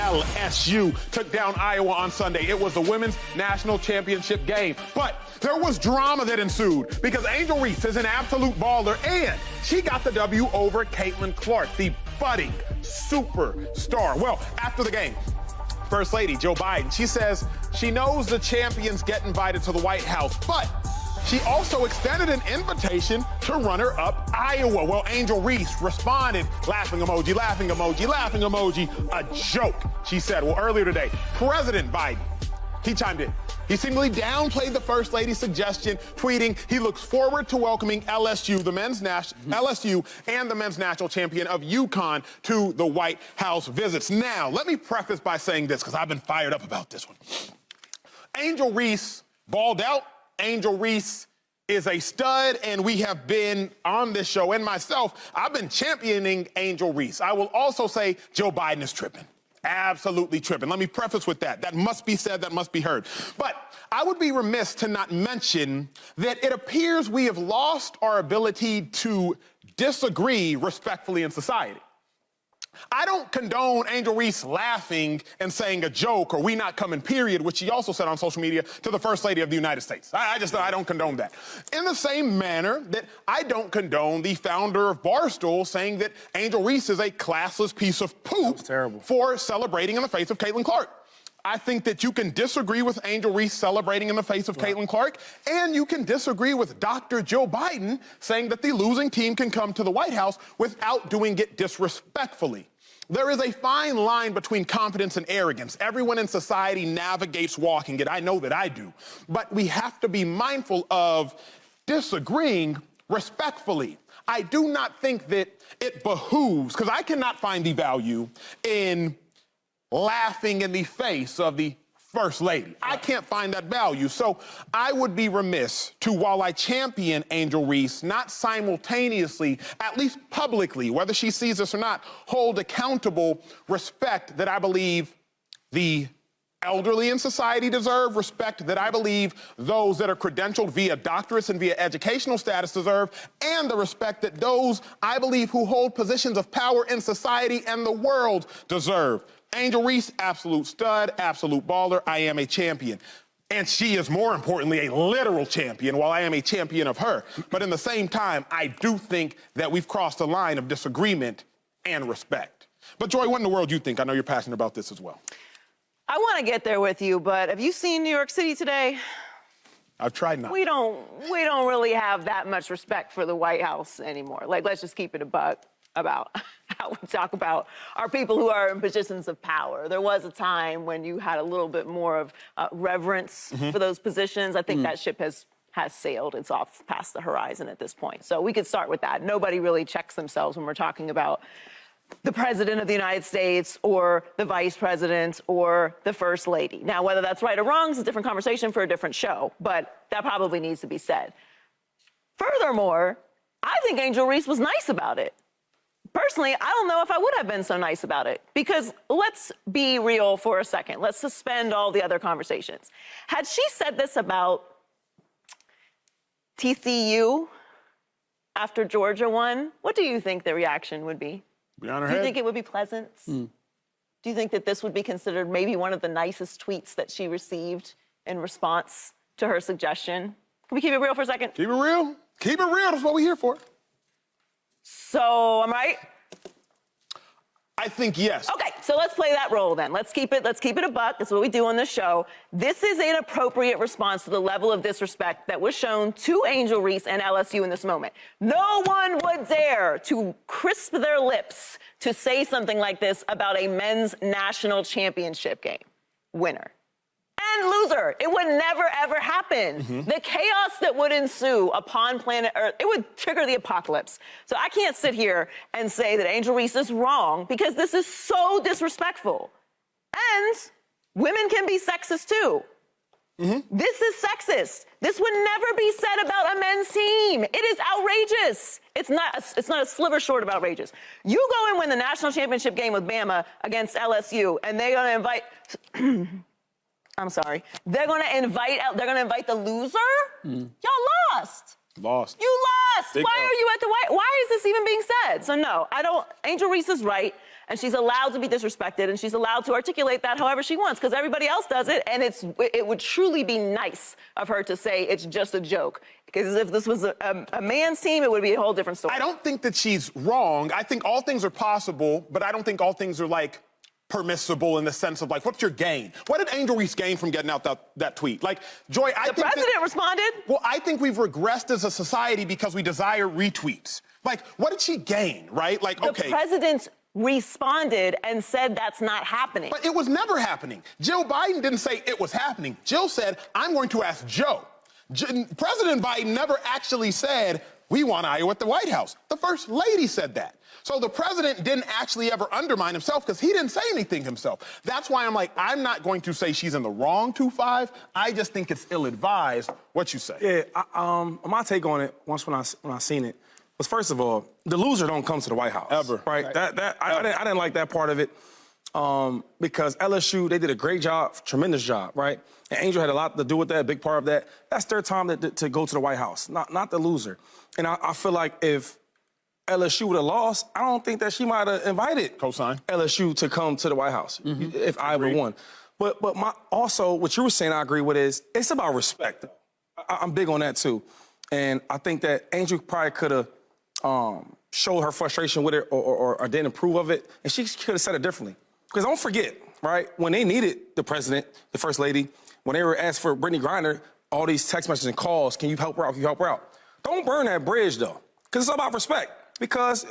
LSU took down Iowa on Sunday. It was the women's national championship game. But there was drama that ensued because Angel Reese is an absolute baller, and she got the W over Caitlin Clark, the budding superstar. Well, after the game, First Lady Joe Biden, she says she knows the champions get invited to the White House, but she also extended an invitation to runner-up Iowa. Well, Angel Reese responded, laughing emoji, laughing emoji, laughing emoji, a joke, she said. Well, earlier today, President Biden, he chimed in. He seemingly downplayed the First Lady's suggestion, tweeting he looks forward to welcoming LSU, LSU and the men's national champion of UConn to the White House visits. Now, let me preface by saying this, because I've been fired up about this one. Angel Reese balled out. Angel Reese is a stud, and we have been on this show, and myself, I've been championing Angel Reese. I will also say Joe Biden is tripping. Absolutely tripping. Let me preface with that. That must be said, that must be heard. But I would be remiss to not mention that it appears we have lost our ability to disagree respectfully in society. I don't condone Angel Reese laughing and saying a joke or we not coming, period, which she also said on social media to the First Lady of the United States. I don't condone that. In the same manner that I don't condone the founder of Barstool saying that Angel Reese is a classless piece of poop for celebrating in the face of Caitlin Clark. I think that you can disagree with Angel Reese celebrating in the face of Caitlin Clark, and you can disagree with Dr. Joe Biden saying that the losing team can come to the White House without doing it disrespectfully. There is a fine line between confidence and arrogance. Everyone in society navigates walking it. I know that I do. But we have to be mindful of disagreeing respectfully. I do not think that it behooves, because I cannot find the value in laughing in the face of the First Lady. I can't find that value. So I would be remiss to, while I champion Angel Reese, not simultaneously, at least publicly, whether she sees this or not, hold accountable respect that I believe the elderly in society deserve, respect that I believe those that are credentialed via doctorates and via educational status deserve, and the respect that those, I believe, who hold positions of power in society and the world deserve. Angel Reese, absolute stud, absolute baller. I am a champion. And she is, more importantly, a literal champion, while I am a champion of her. But in the same time, I do think that we've crossed a line of disagreement and respect. But Joy, what in the world do you think? I know you're passionate about this as well. I want to get there with you, but have you seen New York City today? I've tried not. We don't really have that much respect for the White House anymore. Like, let's just keep it a buck about how we talk about our people who are in positions of power. There was a time when you had a little bit more of reverence for those positions. I think that ship has sailed. It's off past the horizon at this point. So we could start with that. Nobody really checks themselves when we're talking about the President of the United States or the Vice President or the First Lady. Now, whether that's right or wrong is a different conversation for a different show, but that probably needs to be said. Furthermore, I think Angel Reese was nice about it. Personally, I don't know if I would have been so nice about it, because let's be real for a second. Let's suspend all the other conversations. Had she said this about TCU after Georgia won, what do you think the reaction would be? Be on her Do you head. think it would be pleasant? Do you think that this would be considered maybe one of the nicest tweets that she received in response to her suggestion? Can we keep it real for a second? Keep it real. Keep it real. That's what we're here for. So, am I right? I think yes. Okay, so let's play that role then. Let's keep it a buck. That's what we do on this show. This is an appropriate response to the level of disrespect that was shown to Angel Reese and LSU in this moment. No one would dare to crisp their lips to say something like this about a men's national championship game winner. And loser. It would never, ever happen. The chaos that would ensue upon planet Earth, it would trigger the apocalypse. So I can't sit here and say that Angel Reese is wrong, because this is so disrespectful. And women can be sexist too. This is sexist. This would never be said about a men's team. It is outrageous. It's not a sliver short of outrageous. You go and win the national championship game with Bama against LSU, and they're going to invite... I'm sorry. They're going to invite the loser? Y'all lost. Lost. You lost. Why are you at the White? Why is this even being said? So no, I don't. Angel Reese is right, and she's allowed to be disrespected, and she's allowed to articulate that however she wants, because everybody else does it, and it would truly be nice of her to say it's just a joke. Because if this was a man's team, it would be a whole different story. I don't think that she's wrong. I think all things are possible, but I don't think all things are like permissible in the sense of like, what's your gain? What did Angel Reese gain from getting out that tweet? Like, Joy, I think the president responded. Well, I think we've regressed as a society because we desire retweets. Like, what did she gain, right? Like, the okay. president responded and said that's not happening. But it was never happening. Jill Biden didn't say it was happening. Jill said, I'm going to ask Joe. President Biden never actually said, we want Iowa at the White House. The First Lady said that. So the president didn't actually ever undermine himself because he didn't say anything himself. That's why I'm like, I'm not going to say she's in the wrong 2-5. I just think it's ill-advised. What you say? Yeah, my take on it, when I seen it, was first of all, the loser don't come to the White House. Ever. Right? I didn't like that part of it because LSU, they did a great job, tremendous job, right? And Angel had a lot to do with that, a big part of that. That's their time to go to the White House, not the loser. And I feel like if LSU would have lost, I don't think that she might have invited LSU to come to the White House if Iowa won. But also, what you were saying, I agree with, is it's about respect. I'm big on that, too. And I think that Angel probably could have showed her frustration with it or didn't approve of it, and she could have said it differently. Because don't forget, right, when they needed the president, the First Lady, when they were asked for Brittany Griner, all these text messages and calls, can you help her out, can you help her out? Don't burn that bridge, though, because it's all about respect. Because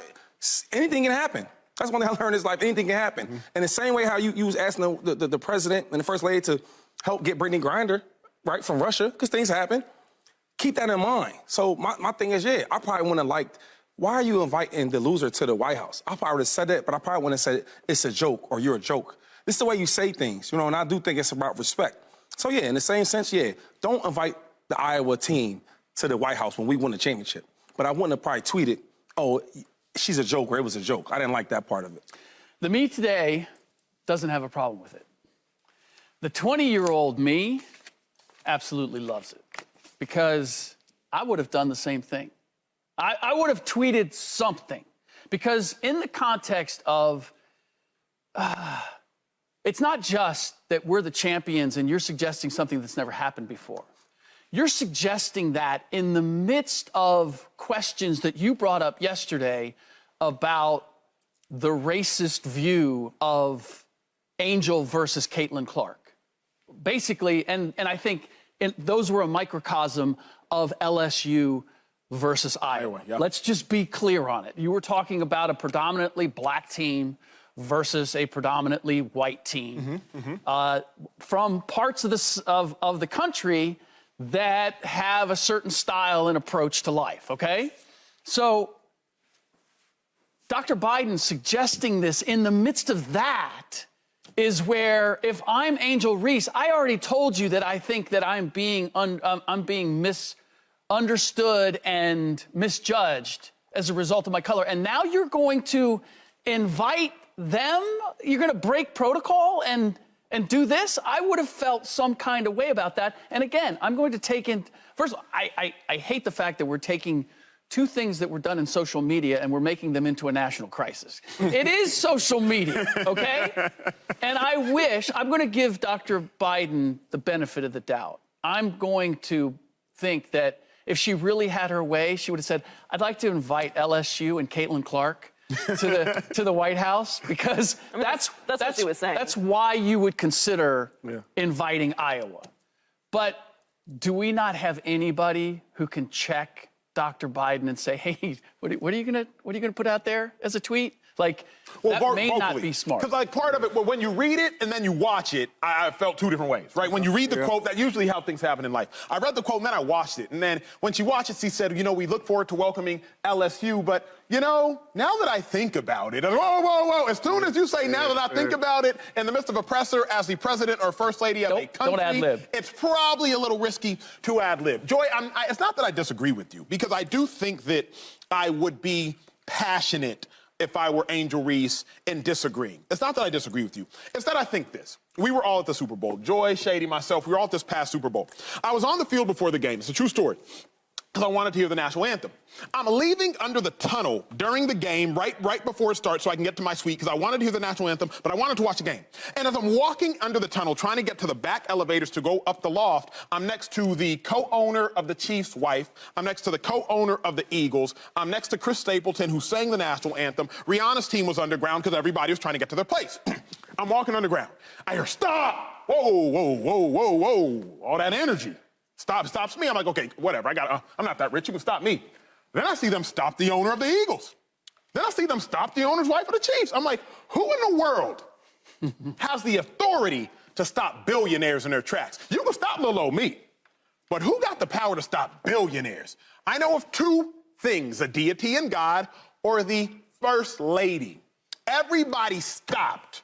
anything can happen. That's one thing I learned in this life. Anything can happen. And the same way how you was asking the president and the First Lady to help get Brittany Griner, right, from Russia, because things happen, keep that in mind. So my thing is, yeah, I probably wouldn't have liked, why are you inviting the loser to the White House? I probably would have said that, but I probably wouldn't have said it's a joke or you're a joke. This is the way you say things, you know, and I do think it's about respect. So, yeah, in the same sense, yeah, don't invite the Iowa team to the White House when we win the championship. But I wouldn't have probably tweeted, oh, she's a joke, or it was a joke. I didn't like that part of it. The me today doesn't have a problem with it. The 20-year-old me absolutely loves it because I would have done the same thing. I would have tweeted something because in the context of it's not just that we're the champions and you're suggesting something that's never happened before. You're suggesting that in the midst of questions that you brought up yesterday about the racist view of Angel versus Caitlin Clark. Basically, and I think those were a microcosm of LSU versus Iowa. Yep. Let's just be clear on it. You were talking about a predominantly black team versus a predominantly white team from parts of the country that have a certain style and approach to life, okay? So Dr. Biden suggesting this in the midst of that is where, if I'm Angel Reese, I already told you that I think that I'm being misunderstood and misjudged as a result of my color. And now you're going to invite them? You're going to break protocol and do this? I would have felt some kind of way about that. And again, I'm going to take in, first of all, I hate the fact that we're taking two things that were done in social media and we're making them into a national crisis. It is social media, okay? And I'm going to give Dr. Biden the benefit of the doubt. I'm going to think that if she really had her way, she would have said, I'd like to invite LSU and Caitlin Clark to the White House, because that's what she was saying. That's why you would consider inviting Iowa. But do we not have anybody who can check Dr. Biden and say, hey, what are you gonna put out there as a tweet? Like, that may not be smart. Because, like, part of it, when you read it and then you watch it, I felt two different ways, right? When you read the quote, that's usually how things happen in life. I read the quote and then I watched it. And then when she watched it, she said, you know, we look forward to welcoming LSU. But, you know, now that I think about it, whoa. As soon as you say now that I think about it, in the midst of a presser as the president or first lady of a country, don't ad-lib. It's probably a little risky to ad-lib. Joy, it's not that I disagree with you, because I do think that I would be passionate if I were Angel Reese in disagreeing. It's not that I disagree with you. It's that I think this. We were all at the Super Bowl. Joy, Shady, myself, we were all at this past Super Bowl. I was on the field before the game. It's a true story. because I wanted to hear the national anthem. I'm leaving under the tunnel during the game, right before it starts, so I can get to my suite, because I wanted to hear the national anthem, but I wanted to watch the game. And as I'm walking under the tunnel, trying to get to the back elevators to go up the loft, I'm next to the co-owner of the Chiefs' wife. I'm next to the co-owner of the Eagles. I'm next to Chris Stapleton, who sang the national anthem. Rihanna's team was underground because everybody was trying to get to their place. I'm walking underground. I hear, stop! Whoa, whoa, whoa, whoa, whoa. All that energy. Stops me. I'm like, okay, whatever. I'm not that rich. You can stop me. Then I see them stop the owner of the Eagles. Then I see them stop the owner's wife of the Chiefs. I'm like, who in the world has the authority to stop billionaires in their tracks? You can stop little old me, but who got the power to stop billionaires? I know of two things, a deity and God or the First Lady. Everybody stopped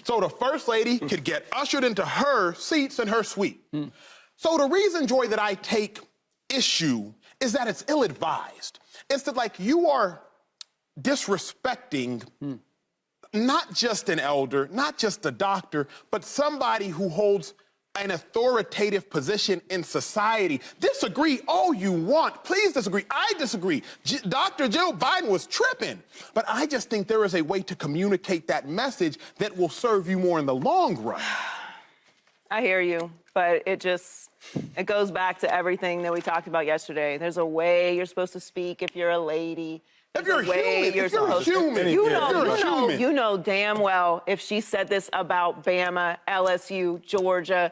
so the First Lady could get ushered into her seats in her suite. So the reason, Joy, that I take issue is that it's ill-advised. It's that, like, you are disrespecting not just an elder, not just a doctor, but somebody who holds an authoritative position in society. Disagree all you want. Please disagree. I disagree. Dr. Joe Biden was tripping. But I just think there is a way to communicate that message that will serve you more in the long run. I hear you, but it goes back to everything that we talked about yesterday. There's a way you're supposed to speak if you're a lady. If you're a human, you know damn well if she said this about Bama, LSU, Georgia,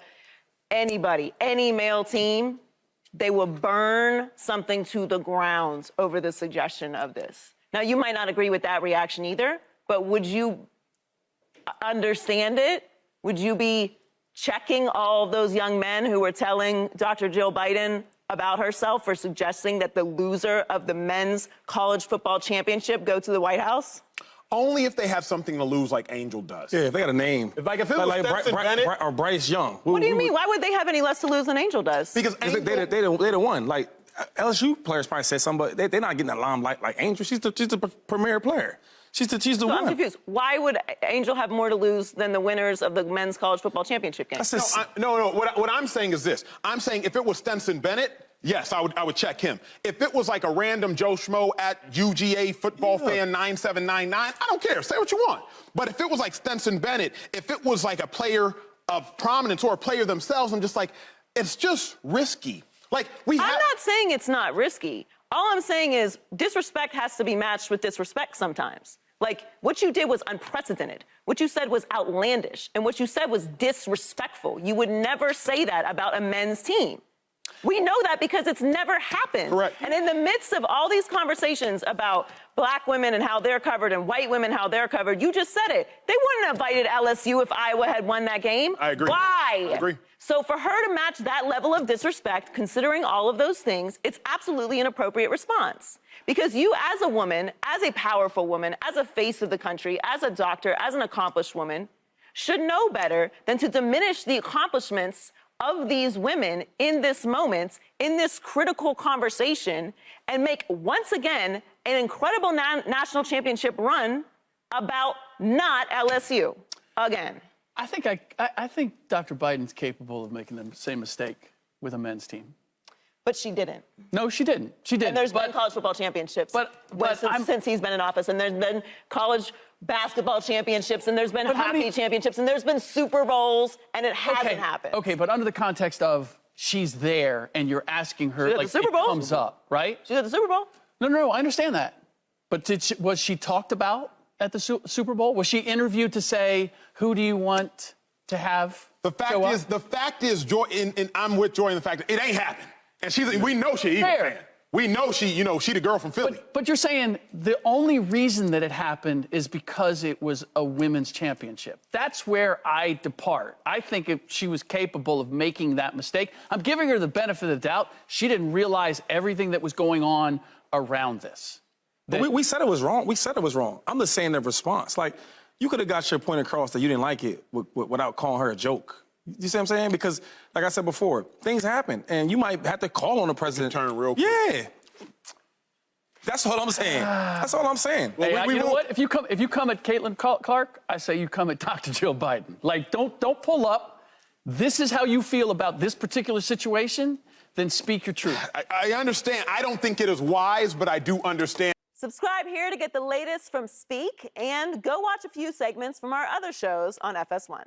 anybody, any male team, they will burn something to the ground over the suggestion of this. Now, you might not agree with that reaction either, but would you understand it? Would you be checking all of those young men who were telling Dr. Jill Biden about herself for suggesting that the loser of the men's college football championship go to the White House? Only if they have something to lose like Angel does. Yeah, if they got a name. If it was Stetson Bennett. Or Bryce Young. What do you mean? Why would they have any less to lose than Angel does? Because Angel, they the one. Like, LSU players probably said something, but they're not getting that limelight like Angel. She's the premier player. She's the one. I'm confused. Why would Angel have more to lose than the winners of the men's college football championship game? No. What I'm saying is this. I'm saying if it was Stetson Bennett, yes, I would check him. If it was like a random Joe Schmo at UGA football fan 9799, I don't care. Say what you want. But if it was like Stetson Bennett, if it was like a player of prominence or a player themselves, I'm just like, it's just risky. Like I'm not saying it's not risky. All I'm saying is disrespect has to be matched with disrespect sometimes. Like, what you did was unprecedented. What you said was outlandish. And what you said was disrespectful. You would never say that about a men's team. We know that because it's never happened. Correct. And in the midst of all these conversations about black women and how they're covered and white women how they're covered, you just said it. They wouldn't have invited LSU if Iowa had won that game. I agree. Why? I agree. So for her to match that level of disrespect, considering all of those things, it's absolutely an appropriate response. Because you as a woman, as a powerful woman, as a face of the country, as a doctor, as an accomplished woman, should know better than to diminish the accomplishments of these women in this moment, in this critical conversation, and make, once again, an incredible national championship run about not LSU again. I think Dr. Biden's capable of making the same mistake with a men's team. But she didn't. No, she didn't. She didn't. And there's been college football championships since he's been in office, and there's been college basketball championships, and there's been hockey championships, and there's been Super Bowls, and it hasn't happened. Okay, but under the context of she's there, and you're asking her, like, Super Bowl? It comes up, right? She's at the Super Bowl? No, I understand that. But was she talked about at the Super Bowl? Was she interviewed to say, who do you want to have The fact is, Joy, and I'm with Joy in the fact that it ain't happened. And we know she's an Eagle fan. We know she the girl from Philly. But you're saying the only reason that it happened is because it was a women's championship. That's where I depart. I think if she was capable of making that mistake, I'm giving her the benefit of the doubt. She didn't realize everything that was going on around this. But we said it was wrong. We said it was wrong. I'm just saying the response. Like, you could have got your point across that you didn't like it without calling her a joke. You see what I'm saying? Because, like I said before, things happen, and you might have to call on the president. Turn real quick. Yeah. That's all I'm saying. That's all I'm saying. Well, you know what? If you come at Caitlin Clark, I say you come at Dr. Jill Biden. Like, don't pull up. This is how you feel about this particular situation. then speak your truth. I understand. I don't think it is wise, but I do understand. Subscribe here to get the latest from Speak, and go watch a few segments from our other shows on FS1.